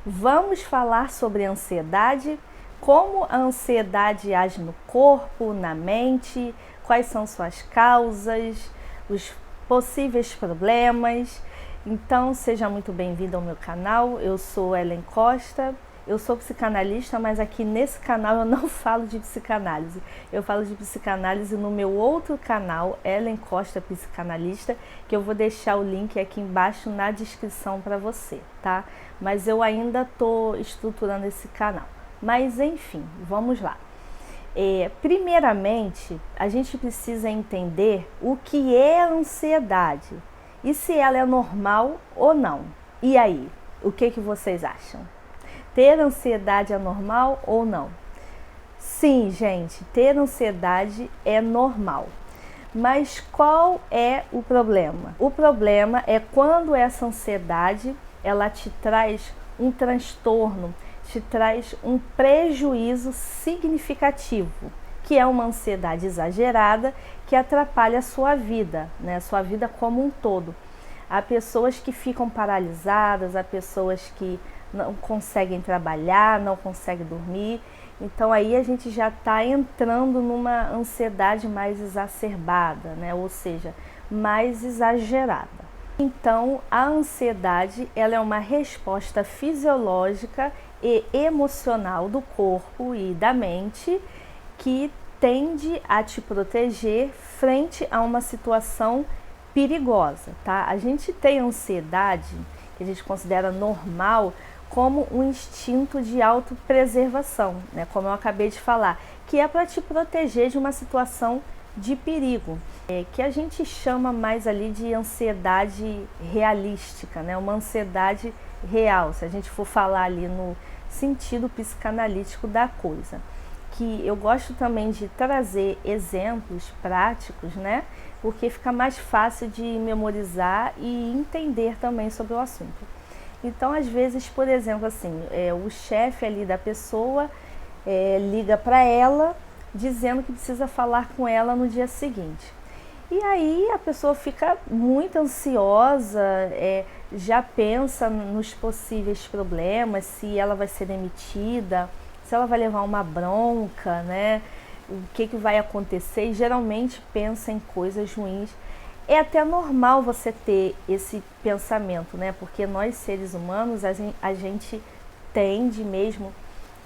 Vamos falar sobre ansiedade, como a ansiedade age no corpo, na mente, quais são suas causas, os possíveis problemas. Então, seja muito bem-vindo ao meu canal. Eu sou Ellen Costa, eu sou psicanalista, mas aqui nesse canal eu não falo de psicanálise. Eu falo de psicanálise no meu outro canal, Ellen Costa Psicanalista, que eu vou deixar o link aqui embaixo na descrição para você, tá? Mas eu ainda estou estruturando esse canal. Mas enfim, vamos lá. Primeiramente, a gente precisa entender o que é a ansiedade e se ela é normal ou não. E aí, o que vocês acham? Ter ansiedade é normal ou não? Sim, gente, ter ansiedade é normal. Mas qual é o problema? O problema é quando essa ansiedade ela te traz um transtorno, te traz um prejuízo significativo, que é uma ansiedade exagerada que atrapalha a sua vida, né? A sua vida como um todo. Há pessoas que ficam paralisadas, há pessoas que não conseguem trabalhar, não conseguem dormir. Então aí a gente já está entrando numa ansiedade mais exacerbada, né? Ou seja, mais exagerada. Então a ansiedade ela é uma resposta fisiológica e emocional do corpo e da mente que tende a te proteger frente a uma situação perigosa, tá? A gente tem ansiedade, que a gente considera normal, como um instinto de autopreservação, né? Como eu acabei de falar, que é para te proteger de uma situação de perigo, que a gente chama mais ali de ansiedade realística, né? Uma ansiedade real, se a gente for falar ali no sentido psicanalítico da coisa. Que eu gosto também de trazer exemplos práticos, né? Porque fica mais fácil de memorizar e entender também sobre o assunto. Então, às vezes, por exemplo, assim, o chefe ali da pessoa liga para ela dizendo que precisa falar com ela no dia seguinte. E aí a pessoa fica muito ansiosa, já pensa nos possíveis problemas, se ela vai ser demitida, se ela vai levar uma bronca, né? O que vai acontecer, e geralmente pensa em coisas ruins. É até normal você ter esse pensamento, né? Porque nós, seres humanos, a gente tende mesmo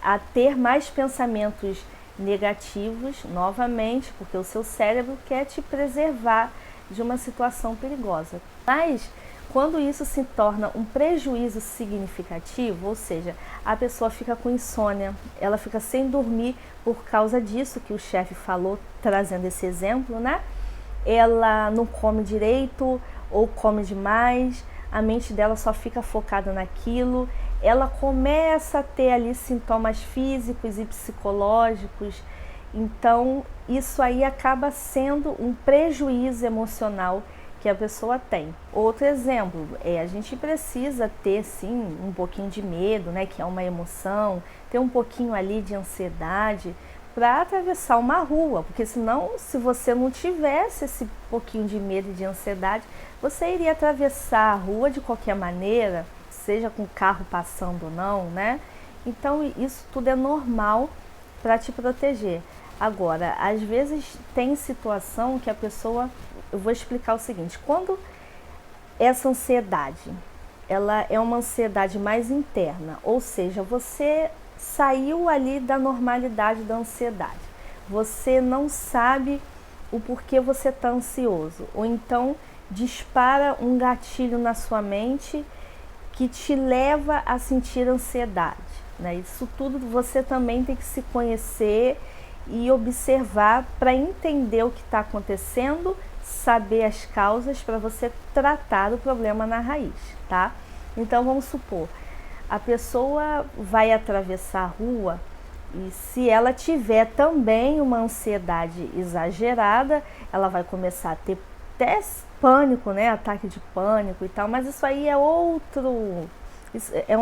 a ter mais pensamentos negativos, novamente, porque o seu cérebro quer te preservar de uma situação perigosa. Mas quando isso se torna um prejuízo significativo, ou seja, a pessoa fica com insônia, ela fica sem dormir por causa disso que o chefe falou, trazendo esse exemplo, né? Ela não come direito ou come demais, a mente dela só fica focada naquilo, ela começa a ter ali sintomas físicos e psicológicos. Então isso aí acaba sendo um prejuízo emocional que a pessoa tem. Outro exemplo, a gente precisa ter sim um pouquinho de medo, né, que é uma emoção, ter um pouquinho ali de ansiedade para atravessar uma rua, porque senão, se você não tivesse esse pouquinho de medo e de ansiedade, você iria atravessar a rua de qualquer maneira, seja com o carro passando ou não, né? Então isso tudo é normal para te proteger. Agora, às vezes tem situação que a pessoa, eu vou explicar o seguinte, quando essa ansiedade, ela é uma ansiedade mais interna, ou seja, você saiu ali da normalidade da ansiedade, você não sabe o porquê você está ansioso, ou então dispara um gatilho na sua mente que te leva a sentir ansiedade, né? Isso tudo você também tem que se conhecer e observar para entender o que está acontecendo, saber as causas para você tratar o problema na raiz, tá? Então vamos supor, a pessoa vai atravessar a rua e se ela tiver também uma ansiedade exagerada, ela vai começar a ter até pânico, né? Ataque de pânico e tal, mas isso aí é um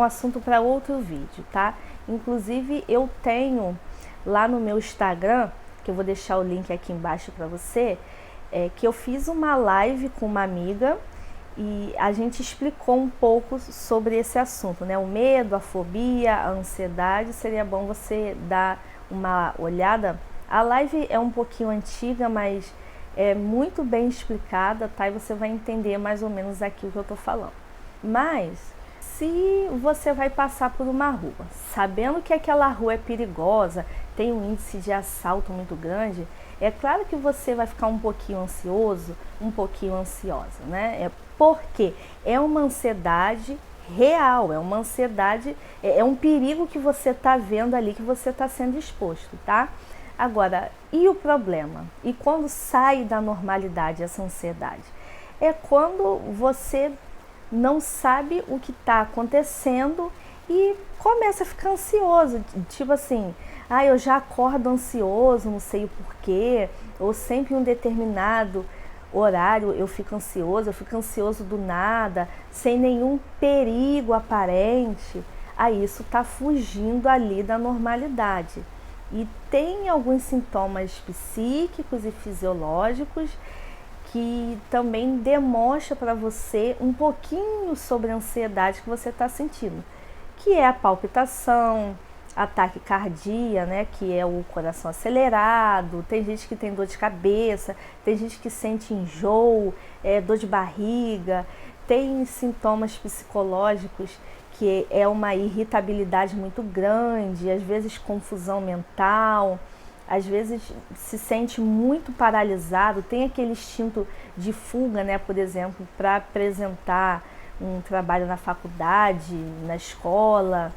assunto para outro vídeo, tá? Inclusive eu tenho lá no meu Instagram, que eu vou deixar o link aqui embaixo para você, que eu fiz uma live com uma amiga e a gente explicou um pouco sobre esse assunto, né? O medo, a fobia, a ansiedade. Seria bom você dar uma olhada. A live é um pouquinho antiga, mas é muito bem explicada, tá? E você vai entender mais ou menos aqui o que eu tô falando. Mas se você vai passar por uma rua, sabendo que aquela rua é perigosa, tem um índice de assalto muito grande, é claro que você vai ficar um pouquinho ansioso, um pouquinho ansiosa, né? Porque é uma ansiedade real, é uma ansiedade, é um perigo que você está vendo ali, que você está sendo exposto, tá? Agora, e o problema? E quando sai da normalidade essa ansiedade? É quando você não sabe o que está acontecendo e começa a ficar ansioso, tipo assim, eu já acordo ansioso, não sei o porquê, ou sempre em um determinado horário eu fico ansioso do nada, sem nenhum perigo aparente. Aí isso está fugindo ali da normalidade. E tem alguns sintomas psíquicos e fisiológicos que também demonstra para você um pouquinho sobre a ansiedade que você está sentindo, que é a palpitação, ataque cardíaco, né, que é o coração acelerado. Tem gente que tem dor de cabeça, tem gente que sente enjoo, dor de barriga, tem sintomas psicológicos que é uma irritabilidade muito grande, às vezes confusão mental, às vezes se sente muito paralisado, tem aquele instinto de fuga, né, por exemplo, para apresentar um trabalho na faculdade, na escola,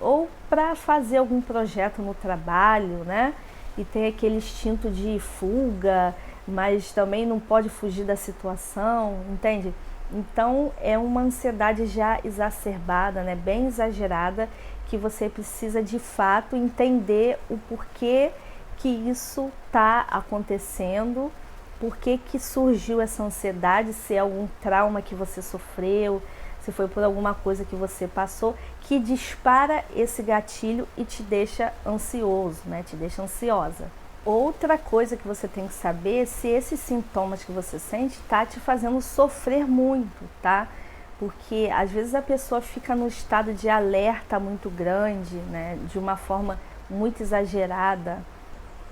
ou para fazer algum projeto no trabalho, né? E tem aquele instinto de fuga, mas também não pode fugir da situação, entende? Então é uma ansiedade já exacerbada, né? Bem exagerada, que você precisa de fato entender o porquê que isso está acontecendo, por que surgiu essa ansiedade, se é algum trauma que você sofreu, se foi por alguma coisa que você passou, que dispara esse gatilho e te deixa ansioso, né? Te deixa ansiosa. Outra coisa que você tem que saber é se esses sintomas que você sente tá te fazendo sofrer muito, tá? Porque às vezes a pessoa fica num estado de alerta muito grande, né? De uma forma muito exagerada.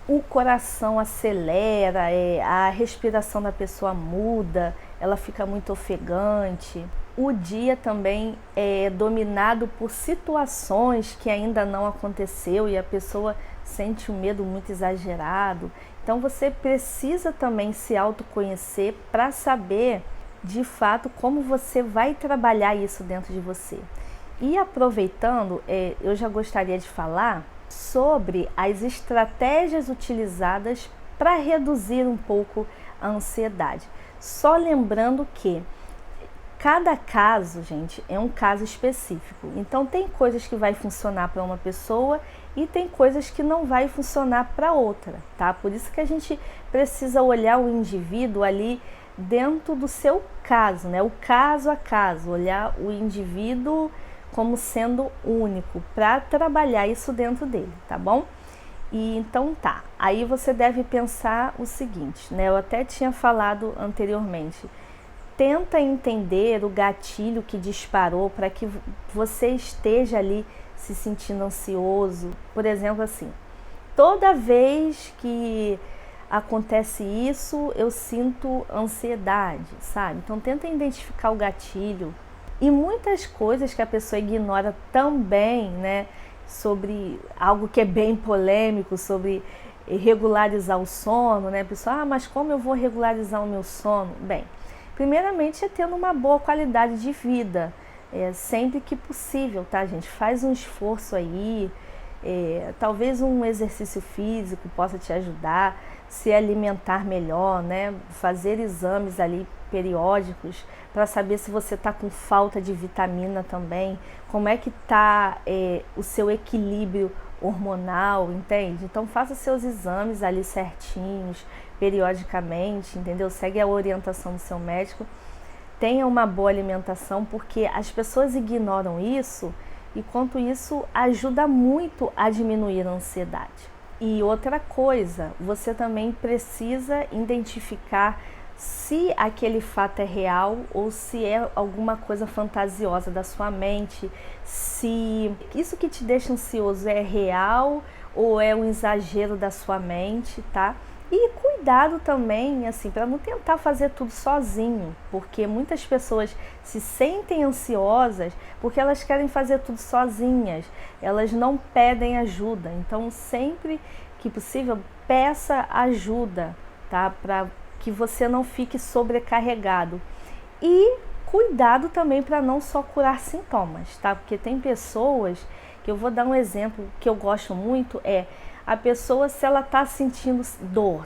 O coração acelera, a respiração da pessoa muda, ela fica muito ofegante. O dia também é dominado por situações que ainda não aconteceu e a pessoa sente um medo muito exagerado. Então você precisa também se autoconhecer para saber de fato como você vai trabalhar isso dentro de você. E aproveitando, eu já gostaria de falar sobre as estratégias utilizadas para reduzir um pouco a ansiedade. Só lembrando que cada caso, gente, é um caso específico. Então tem coisas que vai funcionar para uma pessoa e tem coisas que não vai funcionar para outra, tá? Por isso que a gente precisa olhar o indivíduo ali dentro do seu caso, né? O caso a caso, olhar o indivíduo como sendo único, para trabalhar isso dentro dele, tá bom? E então tá, aí você deve pensar o seguinte, né? Eu até tinha falado anteriormente, tenta entender o gatilho que disparou para que você esteja ali se sentindo ansioso. Por exemplo, assim, toda vez que acontece isso, eu sinto ansiedade, sabe? Então tenta identificar o gatilho. E muitas coisas que a pessoa ignora também, né, sobre algo que é bem polêmico, sobre regularizar o sono, né? A pessoa, mas como eu vou regularizar o meu sono? Bem, primeiramente é tendo uma boa qualidade de vida, sempre que possível, tá, gente? Faz um esforço aí, talvez um exercício físico possa te ajudar, se alimentar melhor, né? Fazer exames ali periódicos para saber se você está com falta de vitamina também, como é que está o seu equilíbrio hormonal, entende? Então faça seus exames ali certinhos, periodicamente, entendeu? Segue a orientação do seu médico, tenha uma boa alimentação, porque as pessoas ignoram isso e quanto isso ajuda muito a diminuir a ansiedade. E outra coisa, você também precisa identificar se aquele fato é real ou se é alguma coisa fantasiosa da sua mente, se isso que te deixa ansioso é real ou é um exagero da sua mente, tá? E cuidado também, assim, para não tentar fazer tudo sozinho, porque muitas pessoas se sentem ansiosas porque elas querem fazer tudo sozinhas, elas não pedem ajuda. Então, sempre que possível, peça ajuda, tá? Para que você não fique sobrecarregado. E cuidado também para não só curar sintomas, tá? Porque tem pessoas, que eu vou dar um exemplo que eu gosto muito, a pessoa, se ela tá sentindo dor,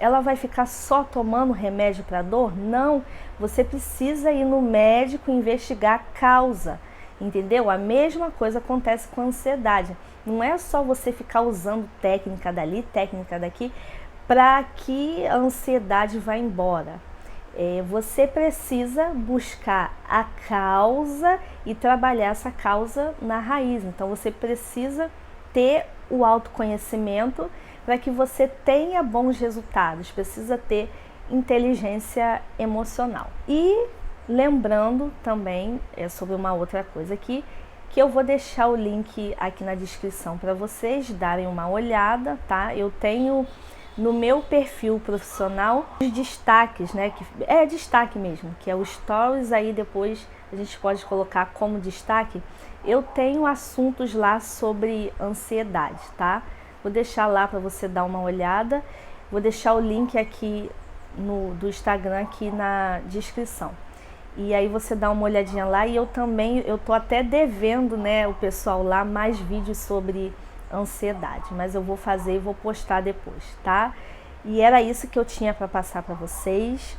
ela vai ficar só tomando remédio para dor? Não, você precisa ir no médico investigar a causa, entendeu? A mesma coisa acontece com a ansiedade. Não é só você ficar usando técnica dali, técnica daqui, para que a ansiedade vá embora. Você precisa buscar a causa e trabalhar essa causa na raiz. Então você precisa ter o autoconhecimento para que você tenha bons resultados, precisa ter inteligência emocional. E lembrando também sobre uma outra coisa aqui, que eu vou deixar o link aqui na descrição para vocês darem uma olhada, tá? Eu tenho no meu perfil profissional os destaques, né? Que é destaque mesmo, que é o Stories, aí depois a gente pode colocar como destaque. Eu tenho assuntos lá sobre ansiedade, tá? Vou deixar lá para você dar uma olhada. Vou deixar o link aqui do Instagram aqui na descrição. E aí você dá uma olhadinha lá, e eu tô até devendo, né, o pessoal lá mais vídeos sobre ansiedade, mas eu vou fazer e vou postar depois, tá? E era isso que eu tinha para passar para vocês.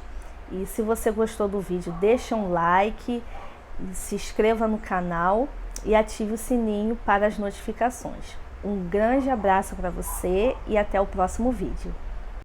E se você gostou do vídeo, deixa um like, se inscreva no canal e ative o sininho para as notificações. Um grande abraço para você e até o próximo vídeo.